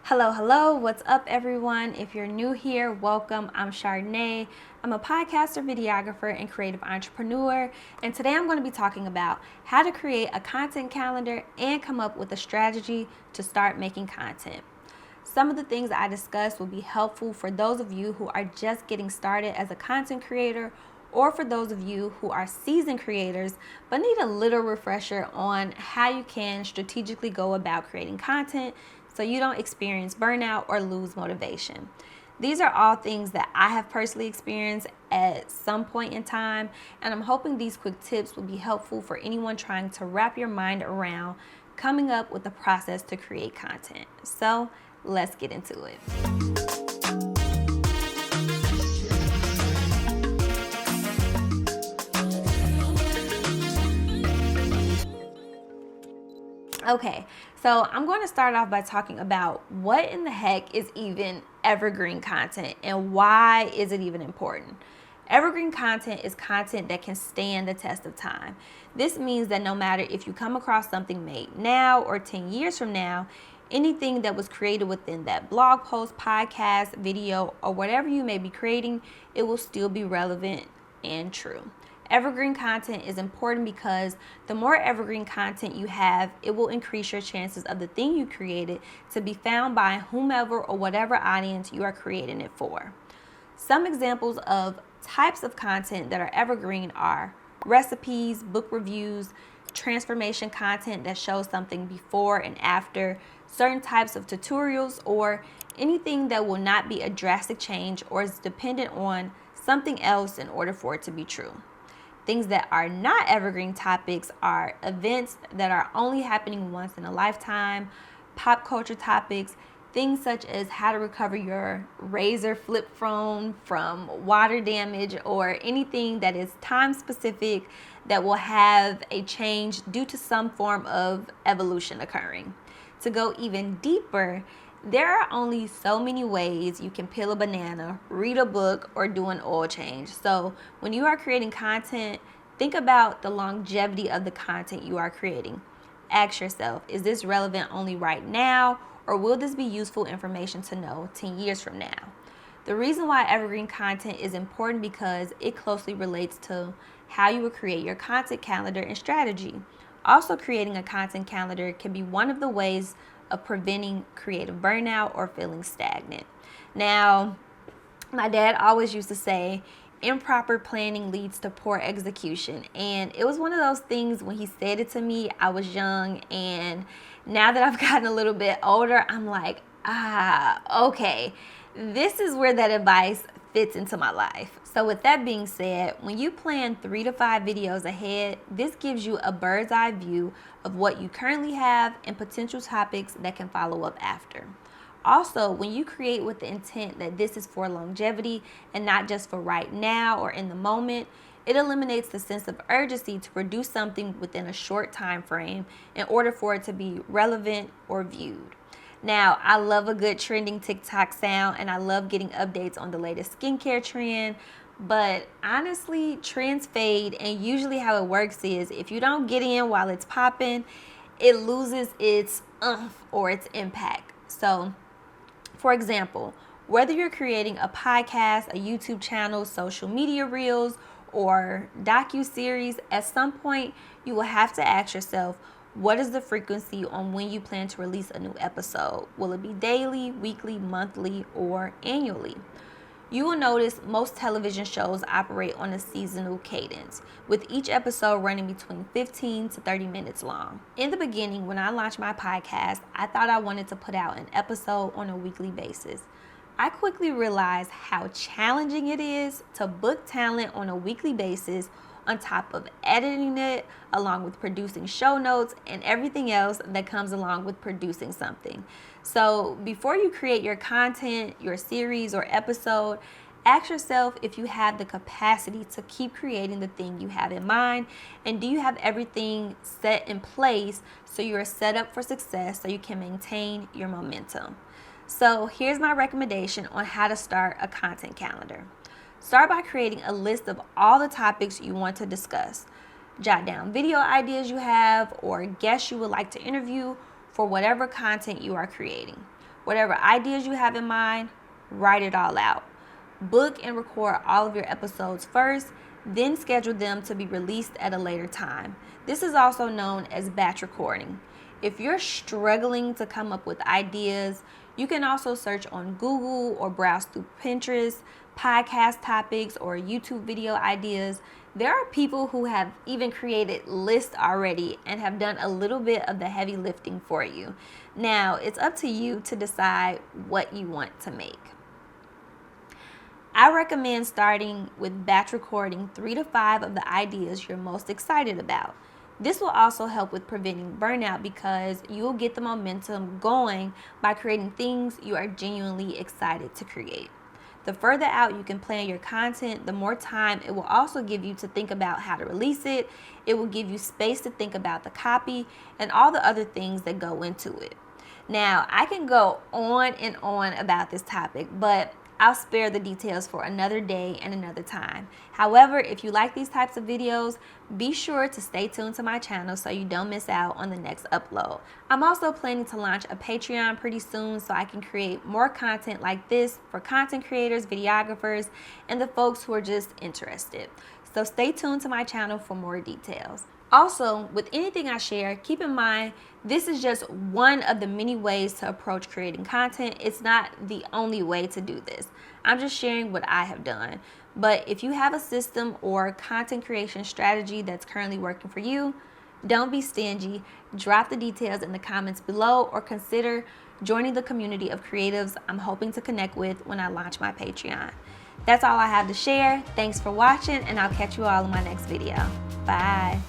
Hello, what's up everyone? If you're new here, welcome. I'm Chardeney. I'm a podcaster, videographer, and creative entrepreneur. And today I'm going to be talking about how to create a content calendar and come up with a strategy to start making content. Some of the things I discuss will be helpful for those of you who are just getting started as a content creator, or for those of you who are seasoned creators but need a little refresher on how you can strategically go about creating content so you don't experience burnout or lose motivation. These are all things that I have personally experienced at some point in time, and I'm hoping these quick tips will be helpful for anyone trying to wrap your mind around coming up with a process to create content. So let's get into it. Okay, so I'm going to start off by talking about what in the heck is even evergreen content and why is it even important. Evergreen content is content that can stand the test of time. This means that no matter if you come across something made now or 10 years from now, anything that was created within that blog post, podcast, video, or whatever you may be creating, it will still be relevant and true. Evergreen content is important because the more evergreen content you have, it will increase your chances of the thing you created to be found by whomever or whatever audience you are creating it for. Some examples of types of content that are evergreen are recipes, book reviews, transformation content that shows something before and after, certain types of tutorials, or anything that will not be a drastic change or is dependent on something else in order for it to be true. Things that are not evergreen topics are events that are only happening once in a lifetime, pop culture topics, things such as how to recover your Razr flip phone from water damage, or anything that is time specific that will have a change due to some form of evolution occurring. To go even deeper, there are only so many ways you can peel a banana, read a book, or do an oil change. So when you are creating content, think about the longevity of the content you are creating. Ask yourself, is this relevant only right now, or will this be useful information to know 10 years from now? The reason why evergreen content is important because it closely relates to how you will create your content calendar and strategy. Also, creating a content calendar can be one of the ways of preventing creative burnout or feeling stagnant. Now, my dad always used to say, improper planning leads to poor execution. And it was one of those things when he said it to me, I was young. And now that I've gotten a little bit older, I'm like, okay, this is where that advice fits into my life. So with that being said, when you plan 3 to 5 videos ahead, this gives you a bird's eye view of what you currently have and potential topics that can follow up after. Also, when you create with the intent that this is for longevity and not just for right now or in the moment, it eliminates the sense of urgency to produce something within a short time frame in order for it to be relevant or viewed. Now, I love a good trending TikTok sound and I love getting updates on the latest skincare trend, but honestly, trends fade, and usually how it works is if you don't get in while it's popping, it loses its or its impact. So, for example, whether you're creating a podcast, a YouTube channel, social media reels, or docu-series, at some point you will have to ask yourself, what is the frequency on when you plan to release a new episode? Will it be daily, weekly, monthly, or annually? You will notice most television shows operate on a seasonal cadence, with each episode running between 15 to 30 minutes long. In the beginning, when I launched my podcast, I thought I wanted to put out an episode on a weekly basis. I quickly realized how challenging it is to book talent on a weekly basis, on top of editing it, along with producing show notes and everything else that comes along with producing something. So before you create your content, your series or episode, ask yourself if you have the capacity to keep creating the thing you have in mind, and do you have everything set in place so you are set up for success so you can maintain your momentum. So here's my recommendation on how to start a content calendar. Start by creating a list of all the topics you want to discuss. Jot down video ideas you have or guests you would like to interview for whatever content you are creating. Whatever ideas you have in mind, write it all out. Book and record all of your episodes first, then schedule them to be released at a later time. This is also known as batch recording. If you're struggling to come up with ideas, you can also search on Google or browse through Pinterest, podcast topics, or YouTube video ideas. There are people who have even created lists already and have done a little bit of the heavy lifting for you. Now, it's up to you to decide what you want to make. I recommend starting with batch recording 3 to 5 of the ideas you're most excited about. This will also help with preventing burnout because you'll get the momentum going by creating things you are genuinely excited to create. The further out you can plan your content, the more time it will also give you to think about how to release it. It will give you space to think about the copy and all the other things that go into it. Now, I can go on and on about this topic, but I'll spare the details for another day and another time. However, if you like these types of videos, be sure to stay tuned to my channel so you don't miss out on the next upload. I'm also planning to launch a Patreon pretty soon so I can create more content like this for content creators, videographers, and the folks who are just interested. So stay tuned to my channel for more details. Also, with anything I share, keep in mind this is just one of the many ways to approach creating content. It's not the only way to do this. I'm just sharing what I have done. But if you have a system or content creation strategy that's currently working for you, don't be stingy. Drop the details in the comments below or consider joining the community of creatives I'm hoping to connect with when I launch my Patreon. That's all I have to share. Thanks for watching, and I'll catch you all in my next video. Bye.